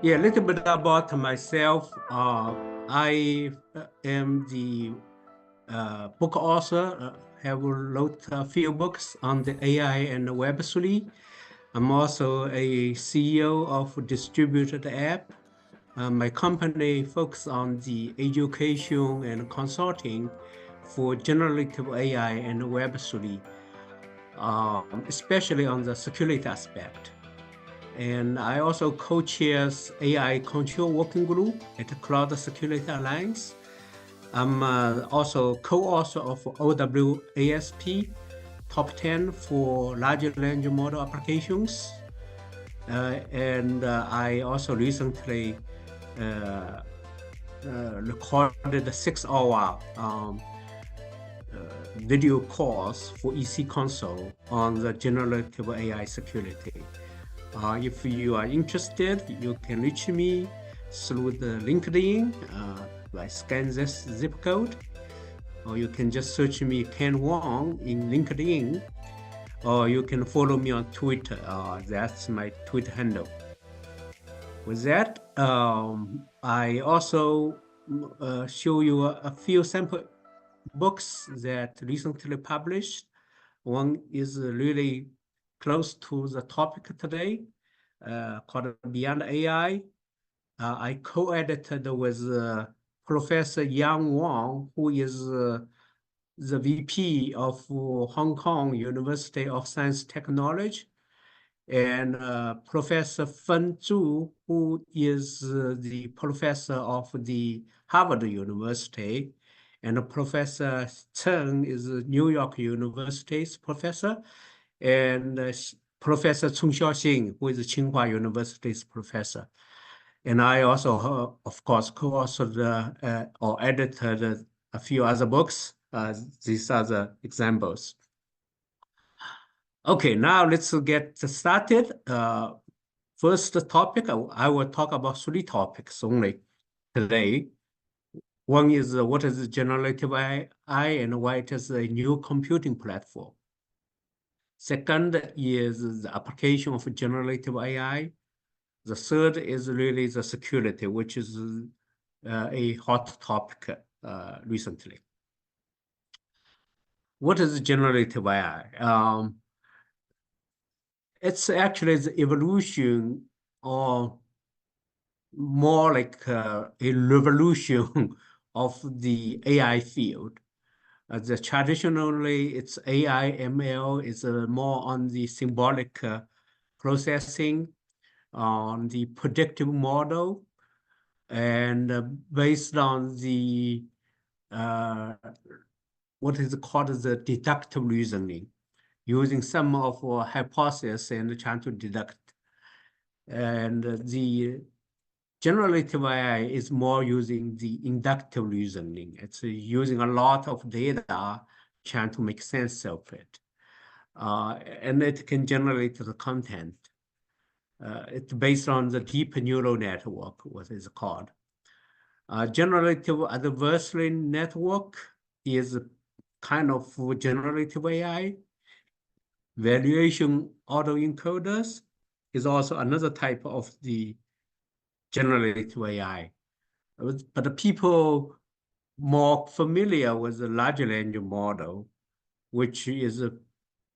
Yeah, a little bit about myself. I am the book author. Have wrote a few books on the AI and Web3. I'm also a CEO of Distributed App. My company focuses on the education and consulting for generative AI and Web3, especially on the security aspect. And I also co-chairs AI Control Working Group at the Cloud Security Alliance. I'm also co-author of OWASP Top 10 for large language model applications. And I also recently recorded a 6-hour video course for EC Console on the generative AI security. If you are interested, you can reach me through the LinkedIn. I scan this zip code, or you can just search me Ken Huang in LinkedIn, or you can follow me on Twitter. That's my Twitter handle. With that, I also show you a few sample books that recently published. One is really close to the topic today, called Beyond AI. I co-edited with Professor Yang, who is the VP of Hong Kong University of Science Technology, and Professor Fen Zhu, who is the professor of the Harvard University, and Professor Chen is New York University's professor, and Professor Chung Xiaoxing, who is Tsinghua University's professor. And I also, of course, co-authored or edited a few other books. These are the examples. Okay, now let's get started. First topic, I will talk about 3 topics only today. One is what is generative AI and why it is a new computing platform. Second is the application of generative AI. The third is really the security, which is a hot topic recently. What is generative AI? It's actually the evolution, or more like a revolution of the AI field. Traditionally, it's AI, ML is more on the symbolic processing, on the predictive model, and based on the what is called the deductive reasoning, using some of our hypotheses and trying to deduct. And the generative AI is more using the inductive reasoning. It's using a lot of data, trying to make sense of it. And it can generate the content. It's based on the deep neural network, what is called. Generative adversarial network is kind of generative AI. Valuation autoencoders is also another type of the generative AI. But the people more familiar with the large language model, which is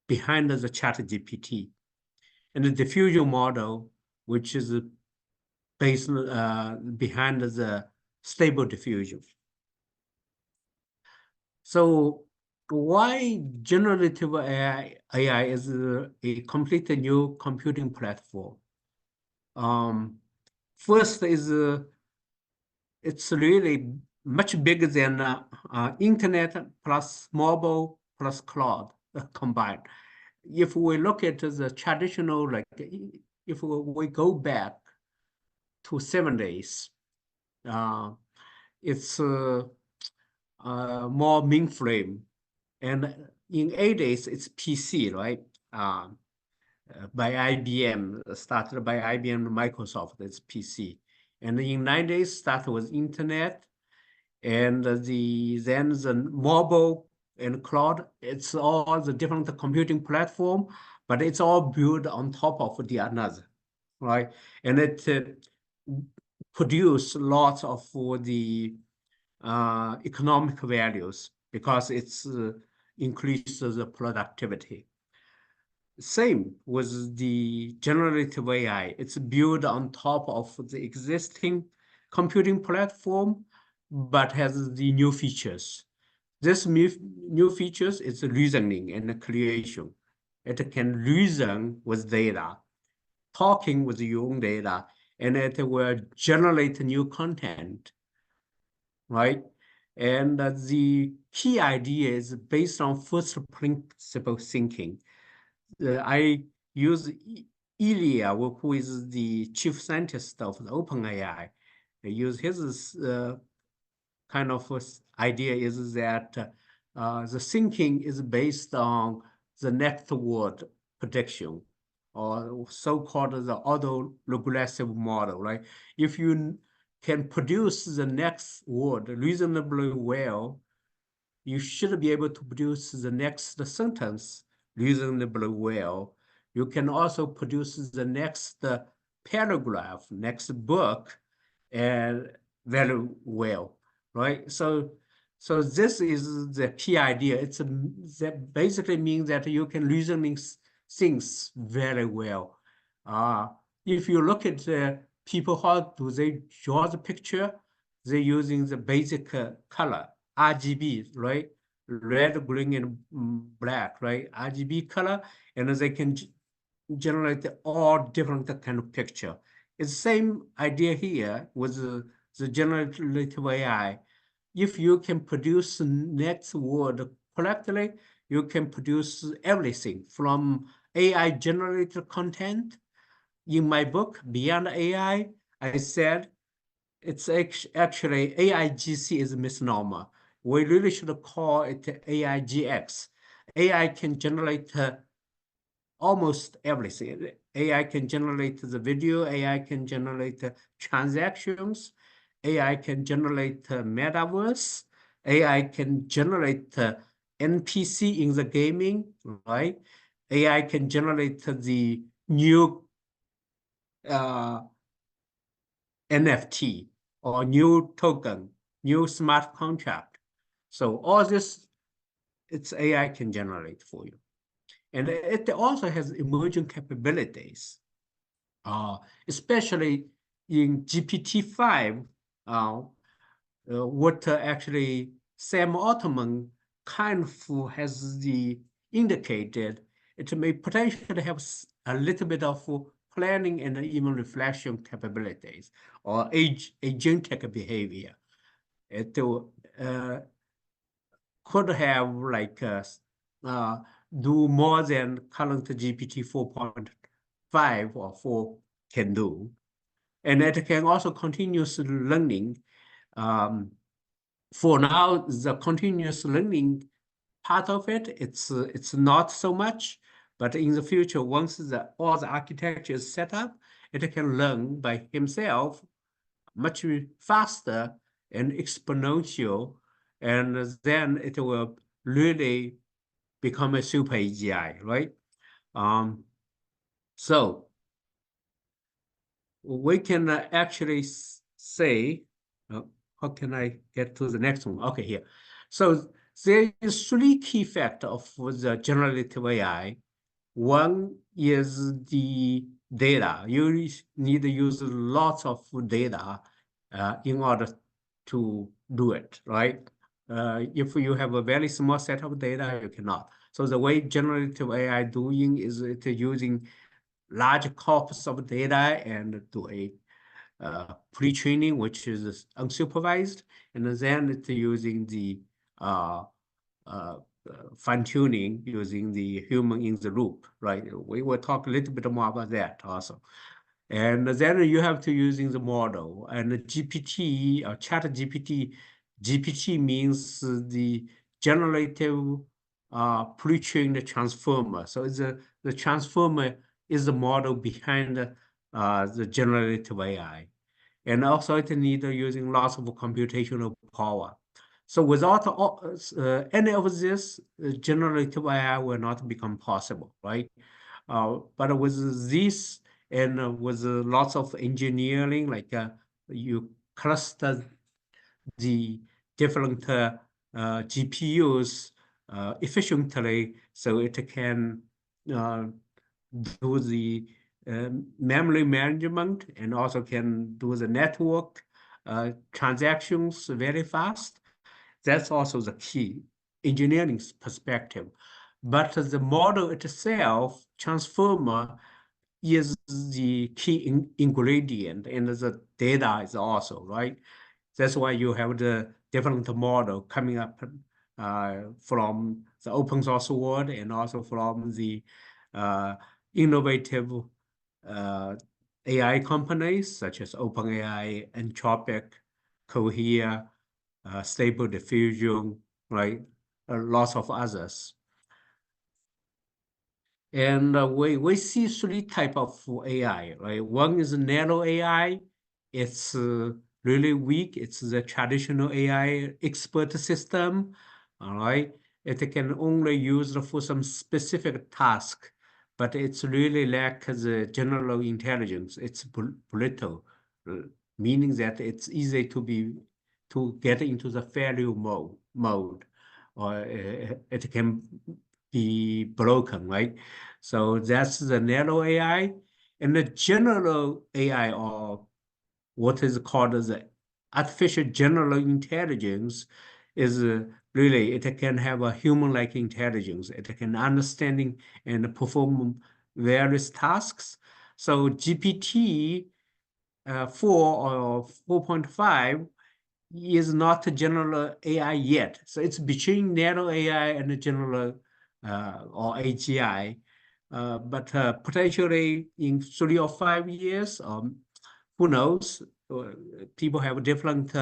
behind the ChatGPT, and the diffusion model, which is based behind the stable diffusion. So why generative AI is a completely new computing platform? First is it's really much bigger than internet plus mobile plus cloud combined. If we look at the traditional, like if we go back to 7 days, it's more mainframe, and in 8 days it's PC, right? By IBM, started by IBM and Microsoft, it's PC. And in 9 days, started with internet, and then the mobile and cloud, it's all the different computing platform, but it's all built on top of the another, right? And produce lots of the economic values because it's increases the productivity. Same with the generative AI. It's built on top of the existing computing platform, but has the new features. This new features is reasoning and creation. It can reason with data, talking with your own data, and it will generate new content, right? And the key idea is based on first principle thinking. I use Ilya, who is the chief scientist of the OpenAI. I use his kind of idea is that the thinking is based on the next word prediction, or so-called the auto-regressive model, right? If you can produce the next word reasonably well, you should be able to produce the next sentence reasonably well. You can also produce the next paragraph, next book, and very well, right? So this is the key idea. That basically means that you can reasoning things very well. If you look at people, how do they draw the picture? They're using the basic color, RGB, right? Red, green, and black, right? RGB color, and they can generate all different kind of picture. It's the same idea here with the generative AI. If you can produce next word correctly, you can produce everything from AI generated content. In my book, Beyond AI, I said it's actually AIGC is a misnomer. We really should call it AIGX. AI can generate almost everything. AI can generate the video, AI can generate transactions, AI can generate metaverse, AI can generate NPC in the gaming, right? AI can generate the new NFT or new token, new smart contract. So all this, it's AI can generate for you. And it also has emerging capabilities, especially in GPT-5, what actually Sam Altman kind of has indicated, it may potentially have a little bit of planning and even reflection capabilities or agentic behavior. It could have like do more than current GPT 4.5 or 4 can do. And it can also continuous learning. For now, the continuous learning part of it, it's not so much, but in the future, once all the architecture is set up, it can learn by himself much faster and exponential, and then it will really become a super AGI, right? So we can actually say, how can I get to the next one? Okay, here. So there is three key factors of the generative AI. One is the data. You need to use lots of data in order to do it, right? If you have a very small set of data, you cannot. So the way generative AI doing is it using large corpus of data and do a pre-training, which is unsupervised, and then it's using the fine-tuning using the human in the loop, right? We will talk a little bit more about that also. And then you have to using the model and the GPT or chat GPT. GPT means the generative pre-trained transformer. So it's the transformer is the model behind the generative AI. And also it needs using lots of computational power. So without any of this, generative AI will not become possible, right? But with this and with lots of engineering, like you cluster the different GPUs efficiently, so it can do the memory management and also can do the network transactions very fast. That's also the key engineering perspective. But the model itself, transformer, is the key ingredient, and the data is also, right? That's why you have the different model coming up from the open source world and also from the innovative uh, AI companies such as OpenAI, Anthropic, Cohere, Stable Diffusion, right? Lots of others. And we see three type of AI, right? One is narrow AI. It's really weak. It's the traditional AI expert system, all right? It can only use for some specific task, but it's really lack the general intelligence. It's brittle, meaning that it's easy to get into the failure mode, or it can be broken, right? So that's the narrow AI. And the general AI, or what is called the artificial general intelligence, is really, it can have a human-like intelligence. It can understanding and perform various tasks. So GPT 4 or 4.5 is not a general AI yet. So it's between narrow AI and the general or AGI. But potentially in 3 or 5 years, who knows? People have different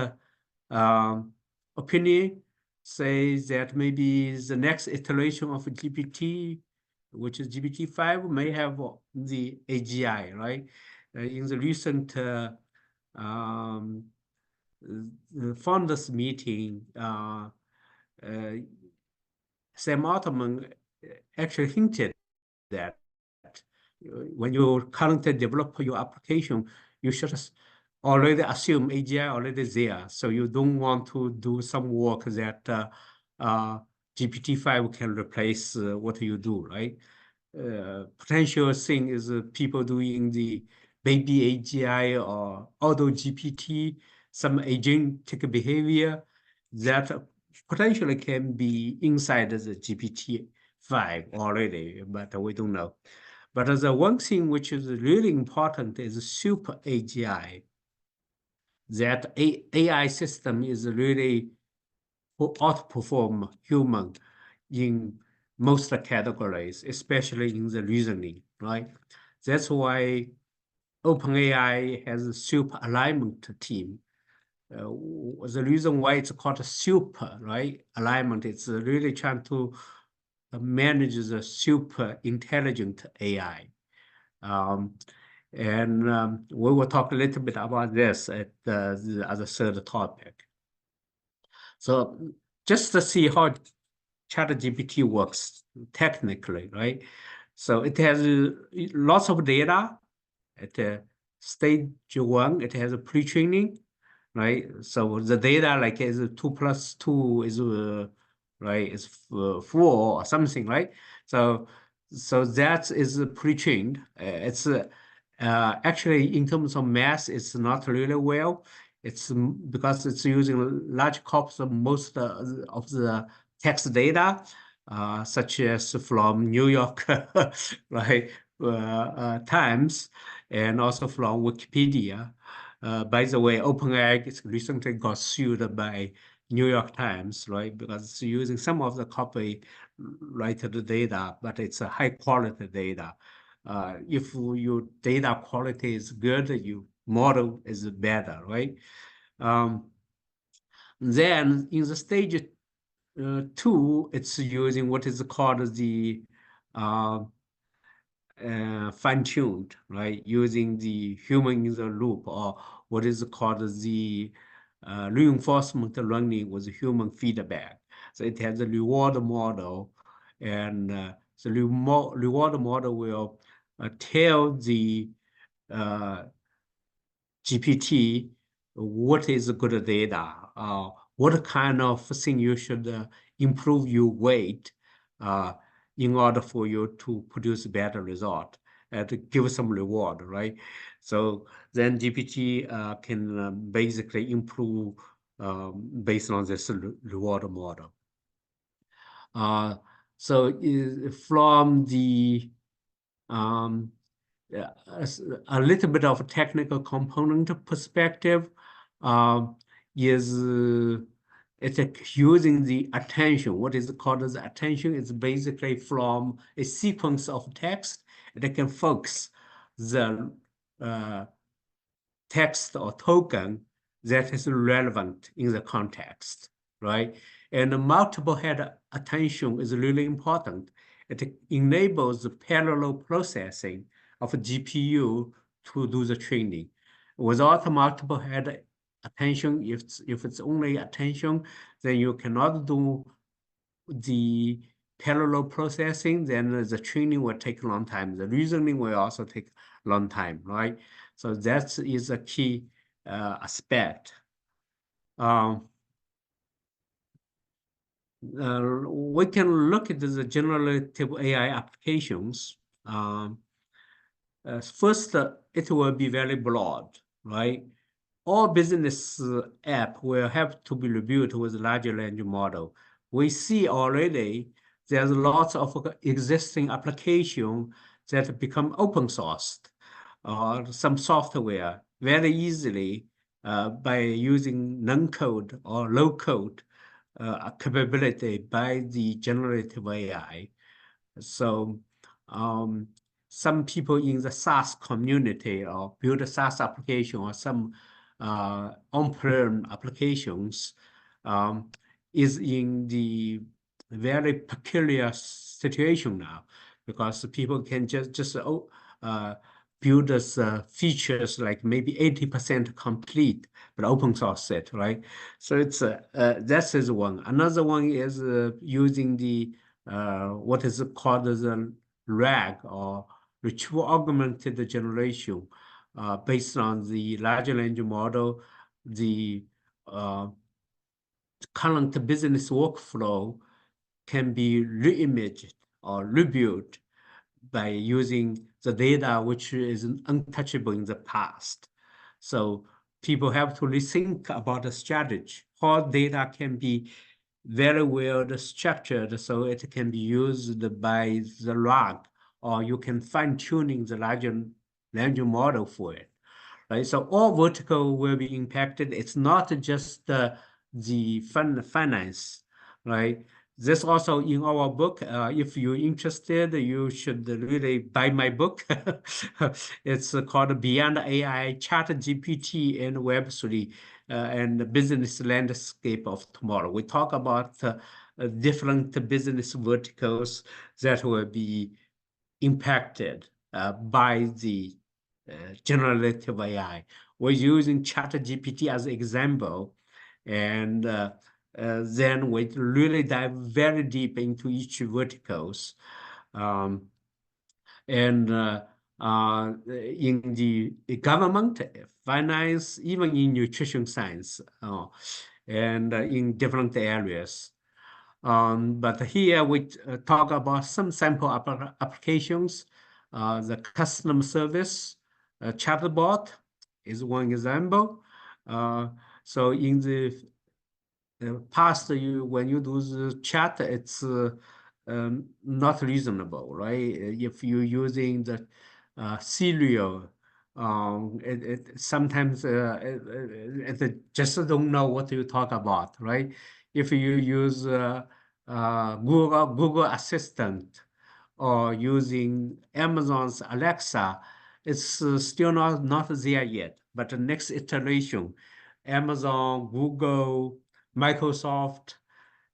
opinion. Say that maybe the next iteration of GPT, which is GPT-5, may have the AGI, right? In the recent um, founders meeting, Sam Altman actually hinted that when you currently develop your application, you should already assume AGI already there. So you don't want to do some work that GPT-5 can replace what you do, right? Potential thing is people doing the baby AGI or auto GPT, some agentic behavior that potentially can be inside the GPT-5 already, but we don't know. But the one thing which is really important is super AGI. That AI system is really outperform human in most categories, especially in the reasoning, right? That's why OpenAI has a super alignment team. The reason why it's called super, right? Alignment, it's really trying to manage the super intelligent AI. And we will talk a little bit about this at the other third topic. So just to see how ChatGPT works technically, right? So it has lots of data at stage 1. It has a pre-training, right? So the data like is 2 plus 2 is right, is 4 or something, right? So that is pre-trained. It's actually in terms of math, it's not really well. It's because it's using large corpus of most of the text data, such as from New York, right, Times, and also from Wikipedia. By the way, OpenAI recently got sued by New York Times, right? Because it's using some of the copyrighted data, but it's a high quality data. If your data quality is good, your model is better, right? Then in the stage 2, it's using what is called the fine-tuned, right? Using the human in the loop, or what is called the reinforcement learning with human feedback. So it has a reward model, and the reward model will tell the GPT, what is good data? What kind of thing you should improve your weight in order for you to produce better result and give some reward, right? So then GPT can basically improve based on this reward model. So from the a little bit of a technical component perspective is it's using the attention. What is called as attention is basically from a sequence of text. It can focus the text or token that is relevant in the context, right? And multiple head attention is really important. It enables the parallel processing of a GPU to do the training. Without multiple head attention, if it's only attention, then you cannot do the parallel processing, then the training will take a long time. The reasoning will also take a long time, right? So that is a key aspect. We can look at the generative AI applications. First, it will be very broad, right? All business app will have to be reviewed with large language model. We see already there's lots of existing application that become open sourced or some software very easily by using non-code or low-code capability by the generative AI. So some people in the SaaS community or build a SaaS application or some on-prem applications is in the very peculiar situation now, because people can just build us features like maybe 80% complete, but open source it, right? So it's that is one. Another one is using the what is called the RAG, or retrieval augmented generation, based on the large language model. The current business workflow can be reimaged or rebuilt by using the data which is untouchable in the past. So people have to rethink about the strategy. How data can be very well structured so it can be used by the RAG, or you can fine-tuning the large language model for it, right? So all vertical will be impacted. It's not just the finance, right? This also in our book. If you're interested, you should really buy my book. It's called Beyond AI, ChatGPT and Web3 and the Business Landscape of Tomorrow. We talk about different business verticals that will be impacted by the generative AI. We're using ChatGPT as an example, and then we really dive very deep into each verticals. And in the government, finance, even in nutrition science, and in different areas. But here we talk about some sample applications. The customer service chatbot is one example. So in the past, when you do the chat, it's not reasonable, right? If you're using the serial, sometimes it just don't know what you talk about, right? If you use Google Assistant or using Amazon's Alexa, it's still not there yet. But the next iteration, Amazon, Google, Microsoft,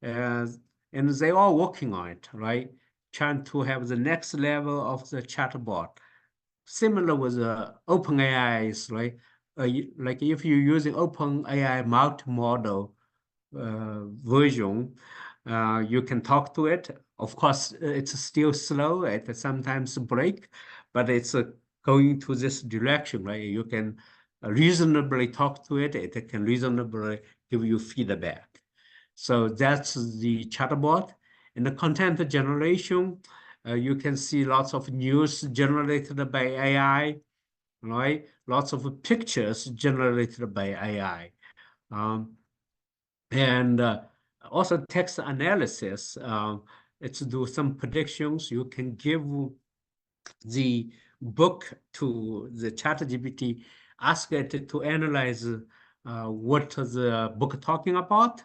and they are working on it, right? Trying to have the next level of the chatbot. Similar with OpenAI, right? Like if you're using OpenAI multi-model version, you can talk to it. Of course, it's still slow. It sometimes break, but it's going to this direction, right? You can reasonably talk to it. It can reasonably give you feedback. So that's the chatbot. In the content generation, you can see lots of news generated by AI, right? Lots of pictures generated by AI. And also text analysis. It's do some predictions. You can give the book to the ChatGPT, ask it to analyze what the book talking about,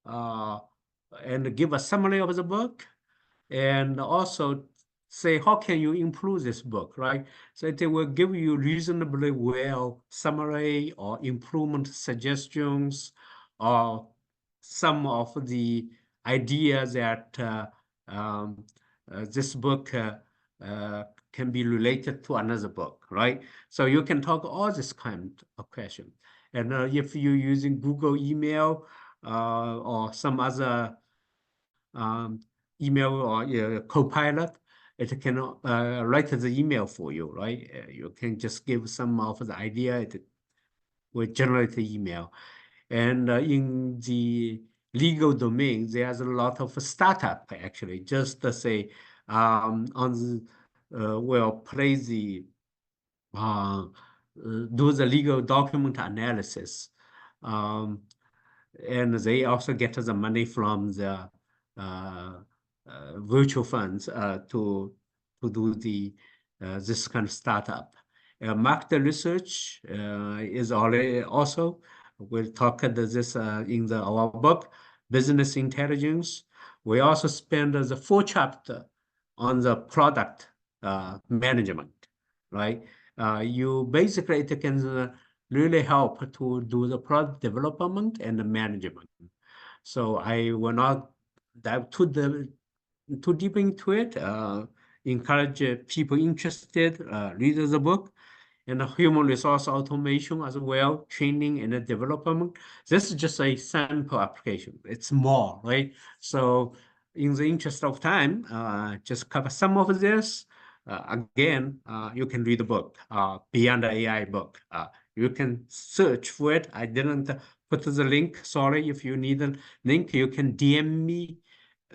uh, and give a summary of the book, and also say, how can you improve this book, right? So it will give you reasonably well summary or improvement suggestions or some of the ideas that this book can be related to another book, right? So you can talk all this kind of question. And if you're using Google email or some other email or Copilot, it can write the email for you, right? You can just give some of the idea, it will generate the email. And in the legal domain, there's a lot of startup actually, just to say, on the, well, play the, do the legal document analysis. And they also get the money from the virtual funds to do the this kind of startup. Market research is already also, we'll talk about this in our book, Business Intelligence. We also spend the full chapter on the product management, right? You basically, it can really help to do the product development and the management. So I will not dive too deep into it. Encourage people interested, read the book, and the human resource automation as well, training and the development. This is just a sample application. It's more, right? So in the interest of time, just cover some of this. Again, you can read the book, Beyond the AI book. You can search for it. I didn't put the link. Sorry, if you need a link, you can DM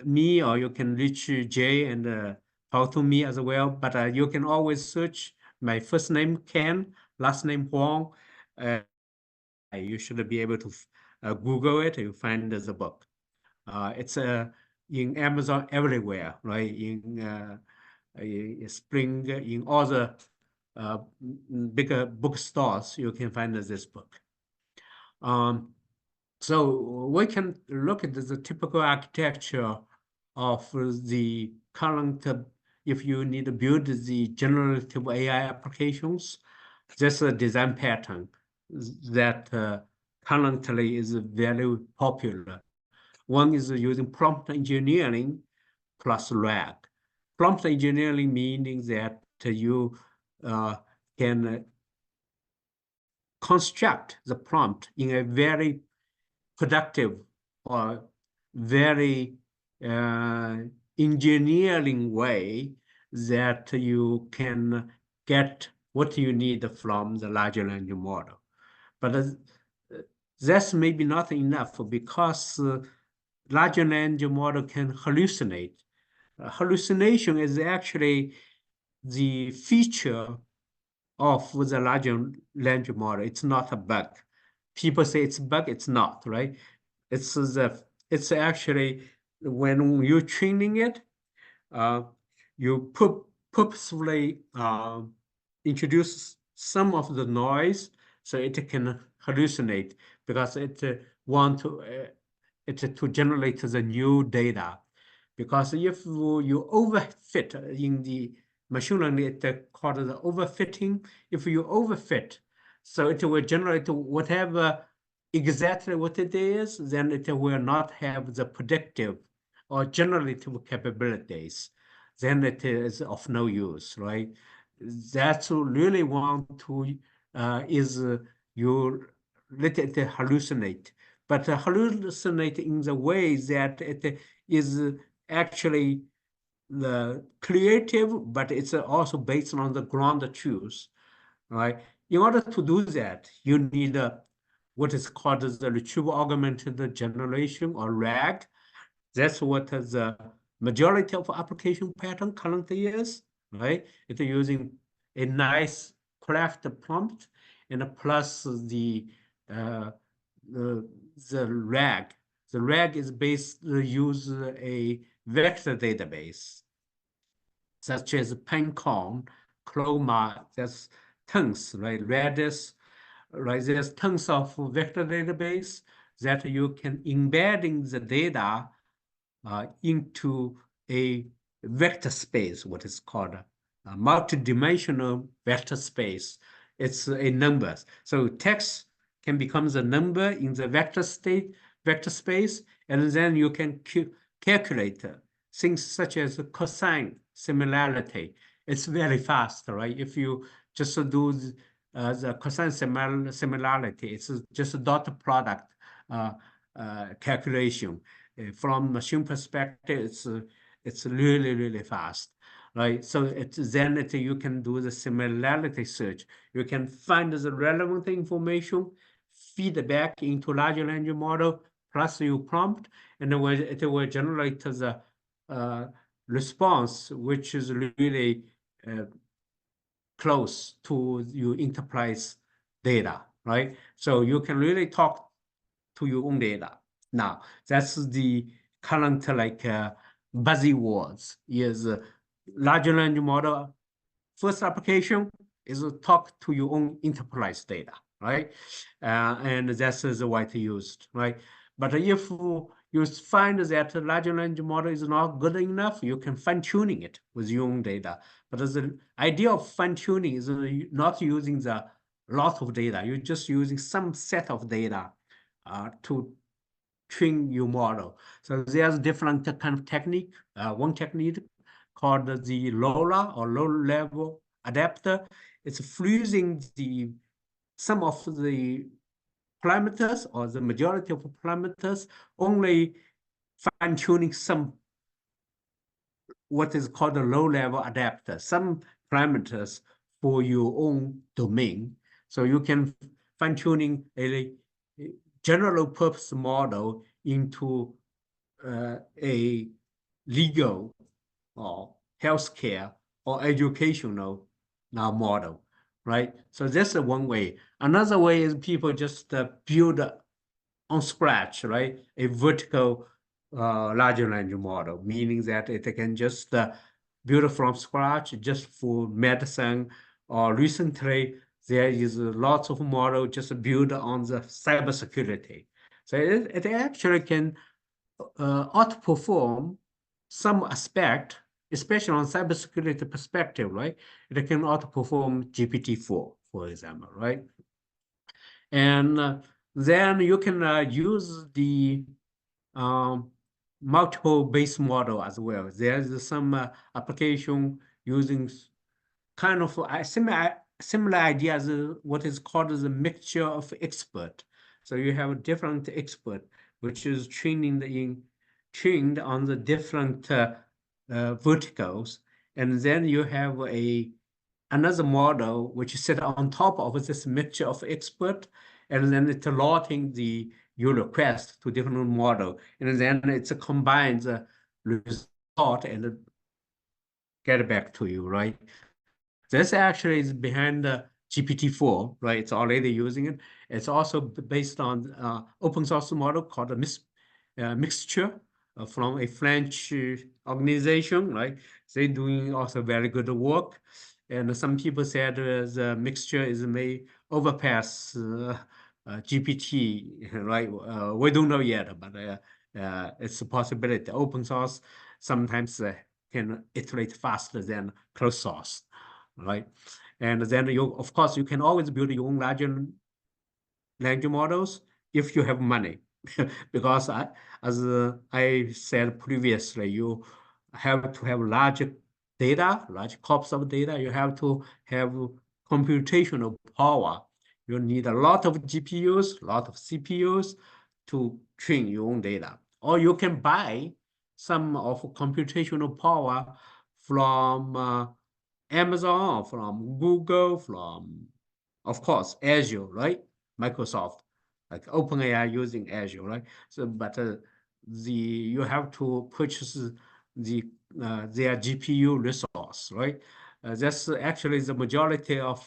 me or you can reach Jay and talk to me as well. But you can always search my first name Ken, last name Huang. You should be able to Google it. You find the book. It's in Amazon everywhere, right? In Spring, in all the bigger bookstores, you can find this book. So we can look at the typical architecture of the current, if you need to build the generative AI applications, there's a design pattern that currently is very popular. One is using prompt engineering plus RAG. Prompt engineering meaning that you can construct the prompt in a very productive or very engineering way that you can get what you need from the large language model. But that's maybe not enough because large language model can hallucinate. Hallucination is actually the feature of the large language model. It's not a bug. People say it's a bug, it's not, right? It's actually when you're training it, you purposefully introduce some of the noise so it can hallucinate because it want to generate the new data. Because if you overfit in the machine learning, it called the overfitting. If you overfit, so it will generate whatever exactly what it is, then it will not have the predictive or generative capabilities. Then it is of no use, right? That's really want to is you let it hallucinate, but hallucinate in the way that it is actually the creative, but it's also based on the ground truth, right? In order to do that, you need what is called the retrieval augmented generation, or RAG. That's what the majority of application pattern currently is, right? It's using a nice craft prompt and plus uh, the the RAG. The RAG is based use a vector database such as Pencom, Chroma. There's tons, right? Redis, right? There's tons of vector database that you can embedding the data into a vector space, what is called a multidimensional vector space. It's a numbers. So text can become the number in the vector space, and then you can calculate things such as cosine similarity. It's very fast, right? If you just do the cosine similarity, it's just a dot product calculation. From machine perspective, it's really, really fast, right? So you can do the similarity search. You can find the relevant information, feed back into large language model, plus you prompt, and then it will generate the response, which is really close to your enterprise data, right? So you can really talk to your own data. Now, that's the current buzzwords is large language model. First application is talk to your own enterprise data, right? And that's widely used, right? But if you find that large language model is not good enough, you can fine tuning it with your own data. But the idea of fine tuning is not using the lot of data. You're just using some set of data to train your model. So there's different kind of technique. One technique called the LoRa, or low-level adapter. It's freezing some of the parameters, or the majority of parameters, only fine-tuning some what is called a low-level adapter, some parameters for your own domain. So you can fine-tuning a general purpose model into a legal or healthcare or educational model, right? So that's one way. Another way is people just build on scratch, right? A vertical large language model, meaning that it can just build from scratch just for medicine. Or recently, there is lots of model just built on the cybersecurity. So it actually can outperform some aspect, especially on cybersecurity perspective, right? It can outperform GPT-4, for example, right? And then you can use the um, multiple base model as well. There's some application using kind of similar ideas, what is called the mixture of expert. So you have a different expert, which is trained on the different verticals, and then you have another model which is set on top of this mixture of expert, and then it's routing your request to different model, and then it's combines the result and get back to you, right? This actually is behind the GPT-4, right? It's already using it. It's also based on open source model called a mixture from a French organization, right? They're doing also very good work. And some people said the mixture is may overpass GPT, right? We don't know yet, but it's a possibility. Open source sometimes can iterate faster than closed source, right? And then of course, you can always build your own large language models if you have money, because as I said previously, you have to have large corpus of data. You have to have computational power. You need a lot of GPUs, a lot of CPUs to train your own data. Or you can buy some of computational power from Amazon, from Google, from, of course, Azure, right? Microsoft, like OpenAI using Azure, right? So, but you have to purchase their GPU resource, right? That's actually the majority of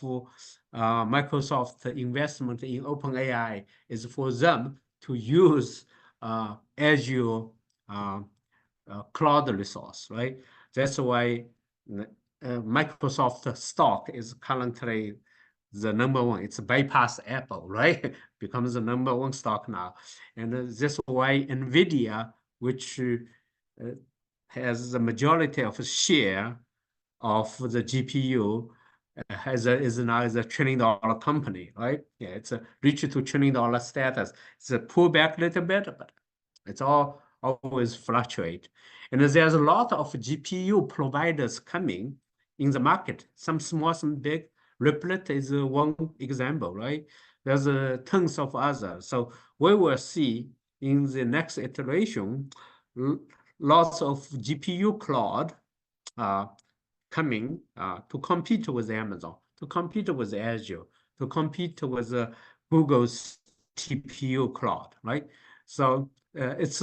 Microsoft investment in OpenAI is for them to use Azure cloud resource, right? That's why Microsoft stock is currently the number one. It's bypass Apple, right? Becomes the number one stock now. And that's why NVIDIA, which has the majority of share of the GPU, is now is a $1 trillion company, right? Yeah, it's a reach to $1 trillion status. It's a pull back a little bit, but it's always fluctuate. And there's a lot of GPU providers coming in the market, some small, some big. Replit is one example, right? There's tons of others. So we will see in the next iteration, lots of GPU cloud coming to compete with Amazon, to compete with Azure, to compete with Google's TPU cloud, right? So it's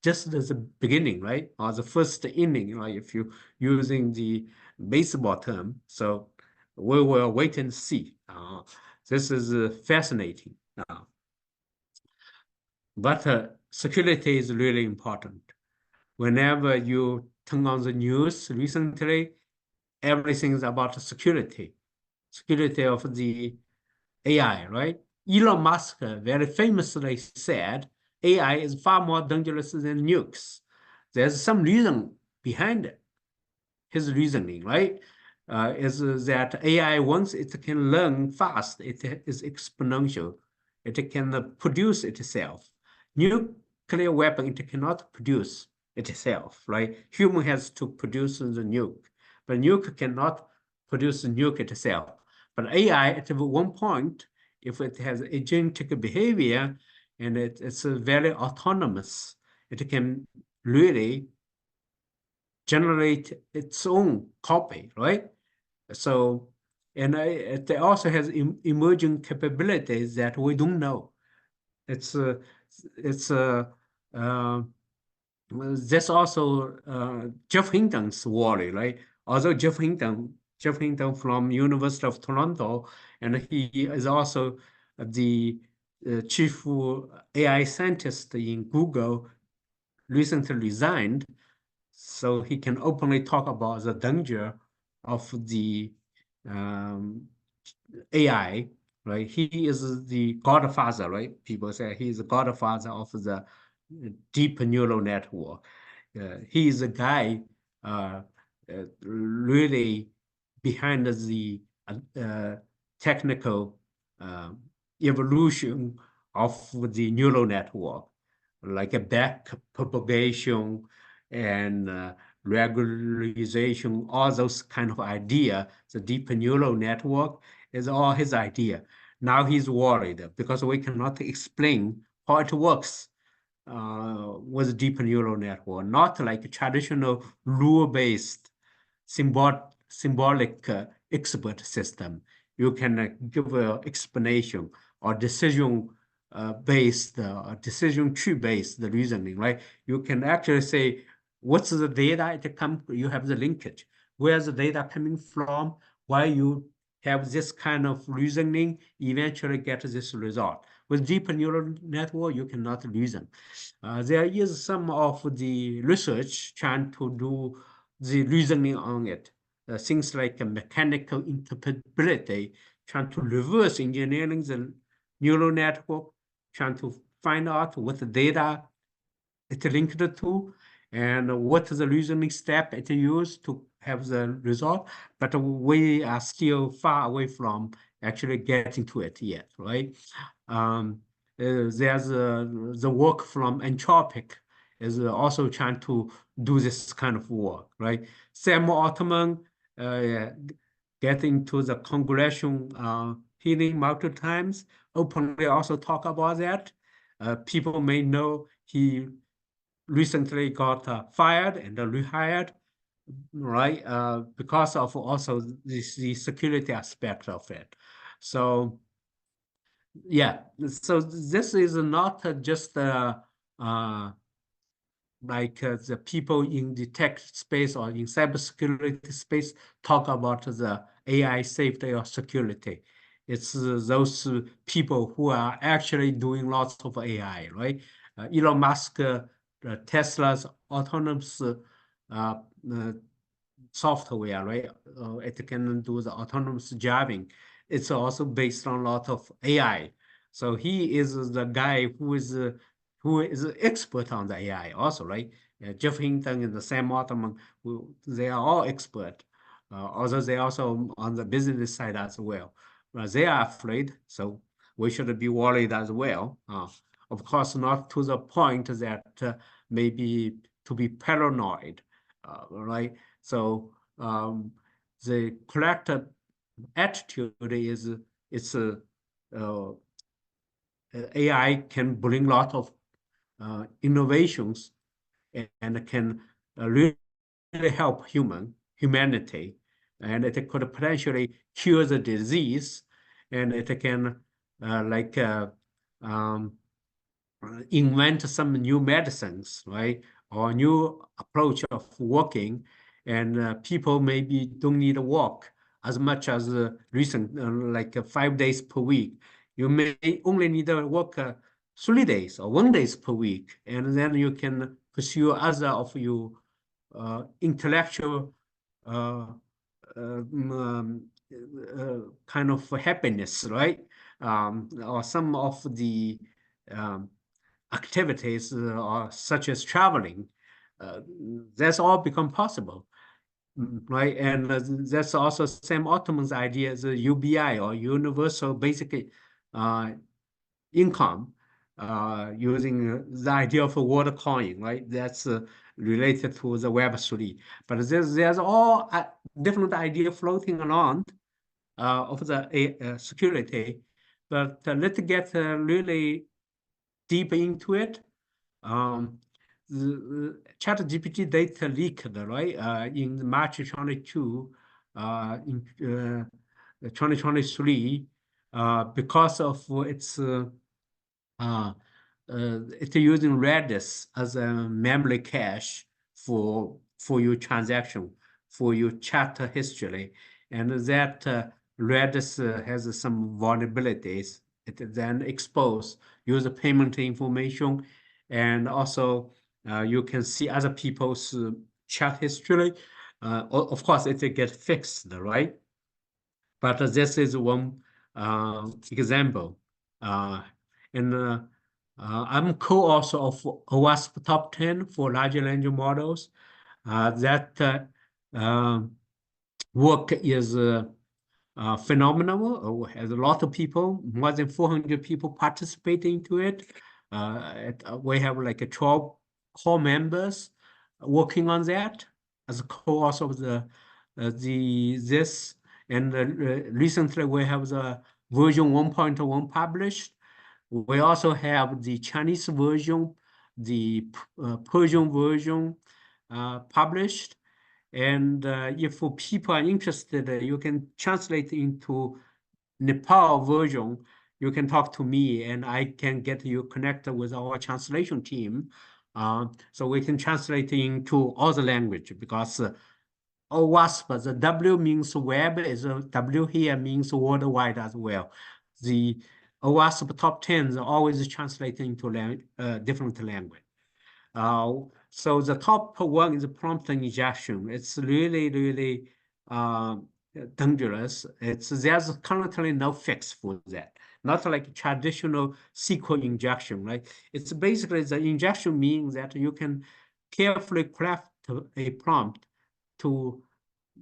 just the beginning, right? Or the first inning, right? If you're using the baseball term. So we will wait and see. This is fascinating. But security is really important. Whenever you turn on the news recently, everything is about security of the AI, right? Elon Musk very famously said AI is far more dangerous than nukes. There's some reason behind it. His reasoning, right? Is that AI, once it can learn fast, it is exponential. It can produce itself. Nuclear weapon, it cannot produce itself, right? Human has to produce the nuke, but nuke cannot produce the nuke itself. But AI, at one point, if it has agentic behavior and it's very autonomous, it can really generate its own copy, right? So, and it also has emerging capabilities that we don't know. It's that's also Jeff Hinton's worry, right? Although Jeff Hinton from University of Toronto, and he is also the chief AI scientist in Google, recently resigned, so he can openly talk about the danger of the AI, right? He is the godfather, right? People say he is the godfather of the deep neural network. He is a guy really behind the technical evolution of the neural network, like a back propagation and regularization, all those kind of idea. The deep neural network is all his idea. Now he's worried because we cannot explain how it works with deep neural network, not like traditional rule-based symbolic expert system. You can give an explanation or decision based, decision tree based reasoning, right? You can actually say, what's the data it comes, you have the linkage. Where's the data coming from? Why you have this kind of reasoning, eventually get this result. With deep neural network, you cannot reason. There is some of the research trying to do the reasoning on it. Things like mechanical interpretability, trying to reverse engineering the neural network, trying to find out what data it linked to and what is the reasoning step it used to have the result. But we are still far away from actually getting to it yet, right? There's the work from Anthropic is also trying to do this kind of work, right? Sam Altman get into the congressional hearing multiple times, openly also talk about that. People may know he recently got fired and rehired, right? Because of also the security aspect of it. So yeah, so this is not just like the people in the tech space or in cybersecurity space talk about the AI safety or security. It's those people who are actually doing lots of AI, right? Elon Musk, Tesla's autonomous uh, software, right? It can do the autonomous driving. It's also based on a lot of AI. So he is the guy who is an expert on the AI also, right? Jeff Hinton and the Sam Altman, they are all expert. Although they also on the business side as well. They are afraid, so we should be worried as well. Of course, not to the point that maybe to be paranoid, right? So the correct attitude is it's AI can bring a lot of innovations and can really help humanity, and it could potentially cure the disease, and it can like um, invent some new medicines, right? Or new approach of working, and people maybe don't need to walk as much as recent, like 5 days per week. You may only need to work 3 days or 1 days per week, and then you can pursue other of your intellectual uh, kind of happiness, right? Or some of the um, activities or such as traveling, uh, that's all become possible, right? And that's also Sam Altman's idea, the UBI or universal basic income, using the idea of a water coin, right? That's related to the Web3. But there's all different idea floating around of the security. But let's get really deep into it. The ChatGPT data leaked, right? In March 22, in 2023, because of uh, it's using Redis as a memory cache for your transaction, for your chat history, and that Redis has some vulnerabilities. It then expose user payment information, and also you can see other people's chat history. Of course, it get fixed, right? But this is one example. Uh, and I'm co-author of OWASP Top 10 for large language models. That work is phenomenal. Has a lot of people, more than 400 people participating into it. We have like 12 core members working on that as a co-author of this. And recently we have the version 1.1 published. We also have the Chinese version, the Persian version published. And if people are interested, you can translate into Nepal version. You can talk to me, and I can get you connected with our translation team. So we can translate into other language, because OWASP, the W means web, is a W here means worldwide as well. The OWASP top 10 is always translated into different language. So the top one is prompt injection. It's really, really dangerous. There's currently no fix for that. Not like traditional SQL injection, right? It's basically the injection means that you can carefully craft a prompt to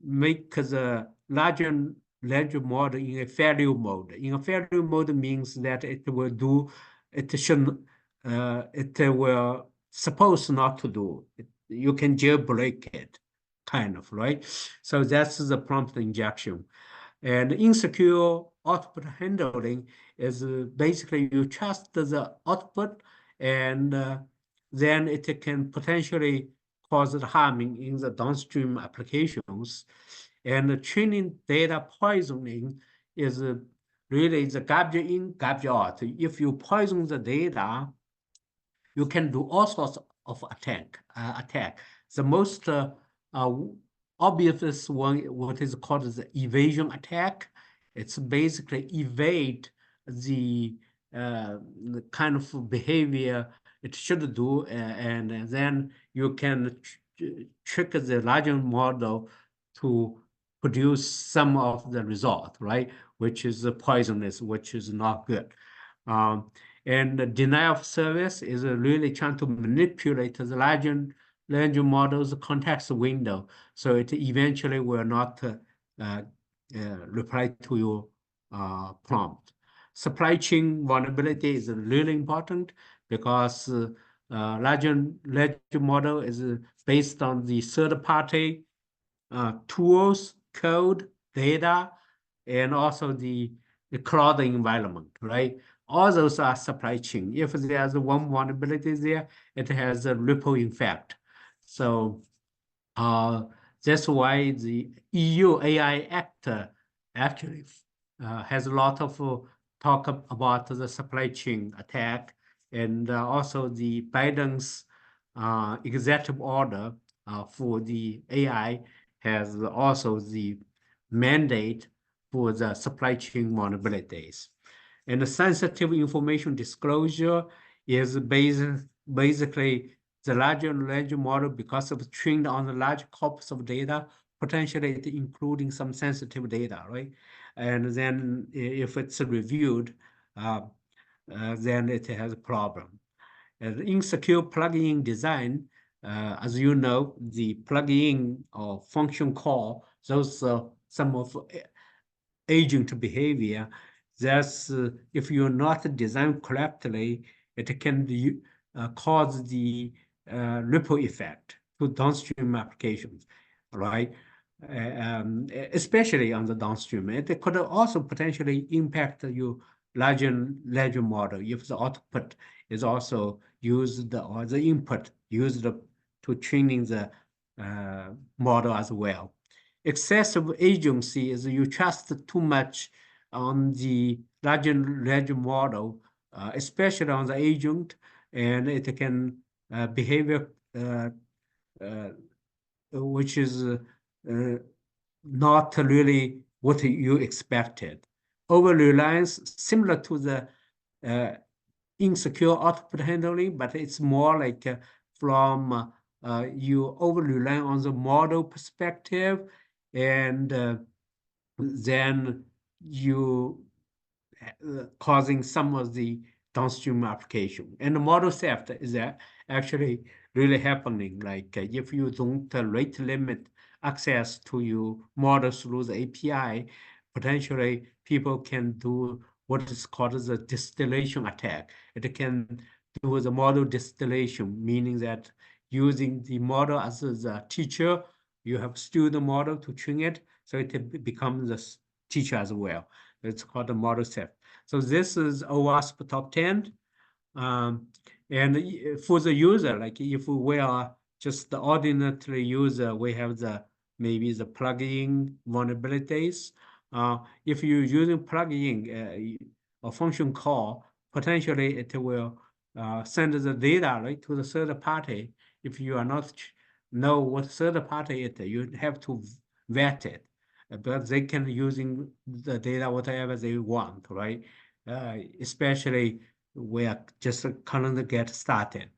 make the larger language model in a failure mode. In a failure mode means that it will do, it should, it will supposed not to do. You can jailbreak it, kind of, right? So that's the prompt injection. And insecure output handling is basically you trust the output, and then it can potentially cause harming in the downstream applications. And the training data poisoning is really the garbage in, garbage out. If you poison the data, you can do all sorts of attack. The most obvious one, what is called the evasion attack. It's basically evade the kind of behavior it should do, and then you can trick the larger model to produce some of the result, right? Which is poisonous, which is not good. And the denial of service is really trying to manipulate the larger model's context window, so it eventually will not reply to your prompt. Supply chain vulnerability is really important because larger model is based on the third-party tools, code, data, and also the cloud environment, right? All those are supply chain. If there's one vulnerability there, it has a ripple effect. So that's why the EU AI Act actually has a lot of talk about the supply chain attack, and also the Biden's executive order for the AI has also the mandate for the supply chain vulnerabilities. And the sensitive information disclosure is basically the larger language model, because of trained on the large corpus of data, potentially including some sensitive data, right? And then if it's reviewed, then it has a problem. And insecure plugin design, as you know, the plugin or function call, those some of agent behavior, that's if you're not designed correctly, it can cause the ripple effect to downstream applications, right? Especially on the downstream. It could also potentially impact your larger model if the output is also used, or the input used to training the model as well. Excessive agency is you trust too much on the larger model, especially on the agent, and it can behavior which is not really what you expected. Over-reliance, similar to the insecure output handling, but it's more like from you over-rely on the model perspective, and then you causing some of the downstream application. And the model theft is actually really happening. Like if you don't rate limit access to your model through the API, potentially people can do what is called the distillation attack. It can do the model distillation, meaning that using the model as a teacher, you have student model to train it, so it becomes the teacher as well. It's called the model theft. So this is OWASP top 10. And for the user, like if we are just the ordinary user, we have maybe the plugin vulnerabilities. If you're using plugin or function call, potentially it will send the data right to the third party. If you are not know what third party it, you have to vet it, but they can using the data whatever they want, right? Especially we are just currently get started.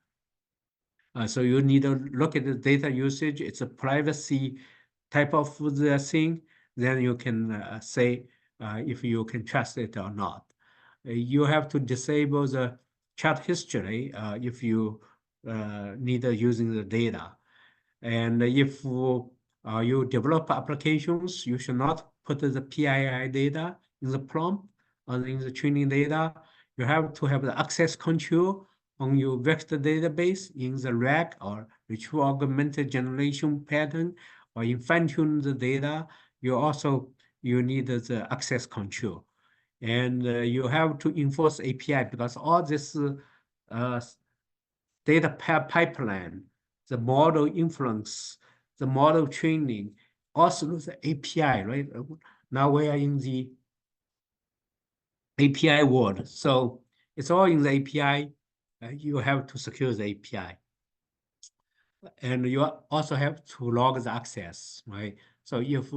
So you need to look at the data usage. It's a privacy type of the thing. Then you can say if you can trust it or not. You have to disable the chat history if you need using the data. And if you develop applications, you should not put the PII data in the prompt or in the training data. You have to have the access control on your vector database in the RAG or retrieval augmented generation pattern, or in fine-tune the data. You need the access control. And you have to enforce API, because all this data pipeline, the model inference, the model training, also the API, right? Now we are in the API world. So it's all in the API. You have to secure the API. And you also have to log the access, right? So if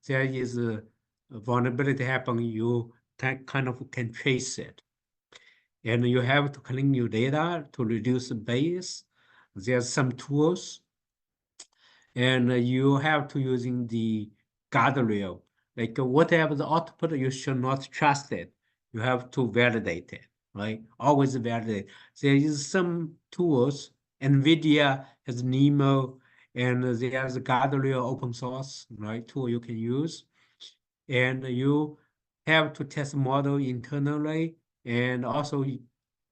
there is a vulnerability happen, you kind of can trace it. And you have to clean your data to reduce the bias. There's some tools, and you have to using the guardrail. Like whatever the output, you should not trust it. You have to validate it, right? Always validate. There is some tools. NVIDIA has Nemo, and there's a guardrail open source, right, tool you can use. And you have to test model internally and also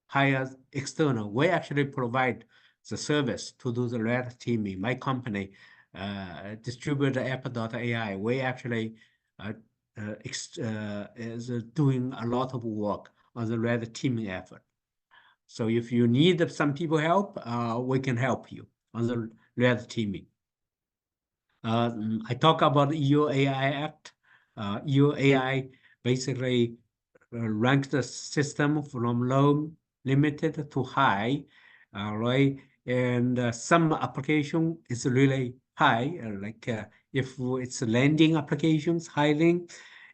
hire external. We actually provide the service to do the red teaming. My company, Distributedapps.AI, we actually is doing a lot of work on the red teaming effort. So if you need some people help, we can help you on the red teaming. I talk about EU AI Act. EU AI basically ranks the system from low, limited to high, right? And some application is really high, like if it's landing applications, high link,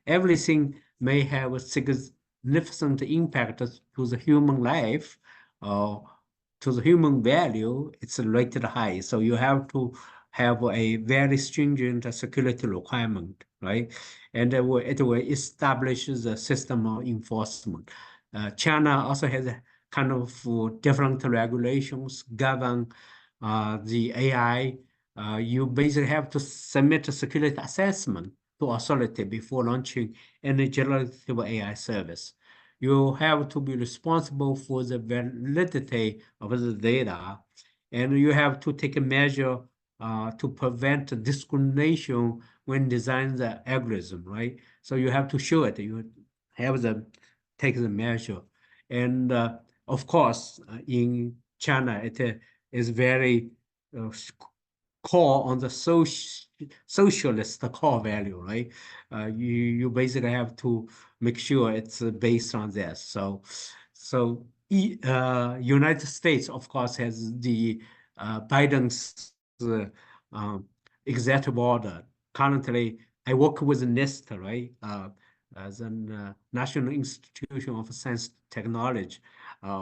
everything may have a significant impact to the human life, to the human value, it's rated high. So you have to have a very stringent security requirement, right? And it will establish the system of enforcement. China also has a kind of different regulations govern the AI. You basically have to submit a security assessment to authority before launching any generative AI service. You have to be responsible for the validity of the data, and you have to take a measure to prevent discrimination when designing the algorithm, right? So you have to show it. You have the take the measure, and of course, in China, it is very core on the socialist core value, right? You basically have to make sure it's based on this. So United States, of course, has the Biden's executive order. Currently, I work with NIST, right? As a National Institution of Science Technology.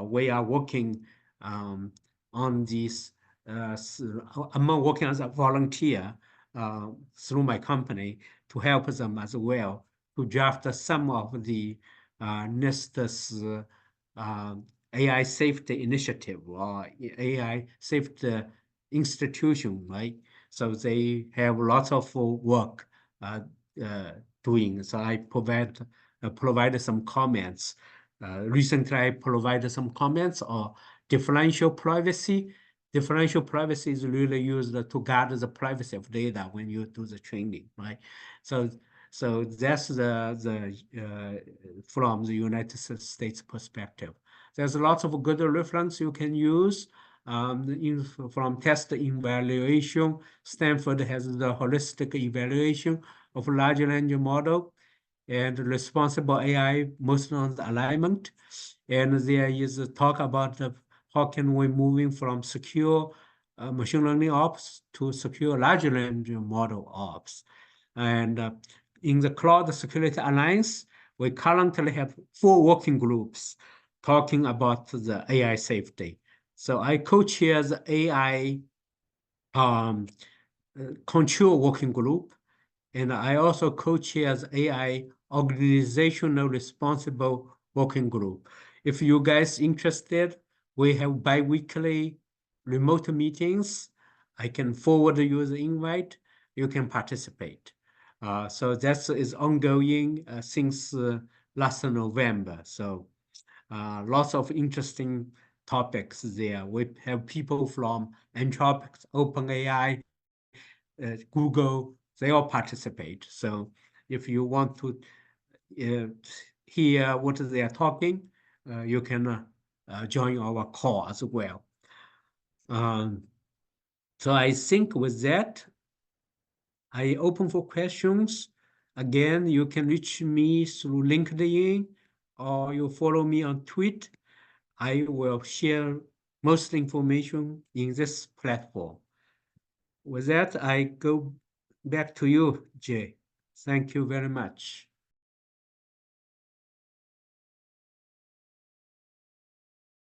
We are working on this. I'm working as a volunteer through my company to help them as well to draft some of the NIST's AI safety initiative or AI safety institution, right? So they have lots of work doing. So I provided some comments. Recently, I provided some comments on differential privacy. Differential privacy is really used to guard the privacy of data when you do the training, right? So that's from the United States perspective. There's lots of good reference you can use from test evaluation. Stanford has the holistic evaluation of large language model and responsible AI, mostly on the alignment. And there is a talk about how can we moving from secure machine learning ops to secure large language model ops. And in the Cloud Security Alliance, we currently have 4 working groups talking about the AI safety. So I co-chair the AI control working group, and I also co-chair the AI organizational responsible working group. If you guys interested, we have bi-weekly remote meetings. I can forward you the invite. You can participate. So that is ongoing since last November. So lots of interesting topics there. We have people from Anthropic, OpenAI, Google, they all participate. So if you want to hear what they are talking, you can join our call as well. So I think with that, I open for questions. Again, you can reach me through LinkedIn or you follow me on Twitter. I will share most information in this platform. With that, I go back to you, Jay. Thank you very much.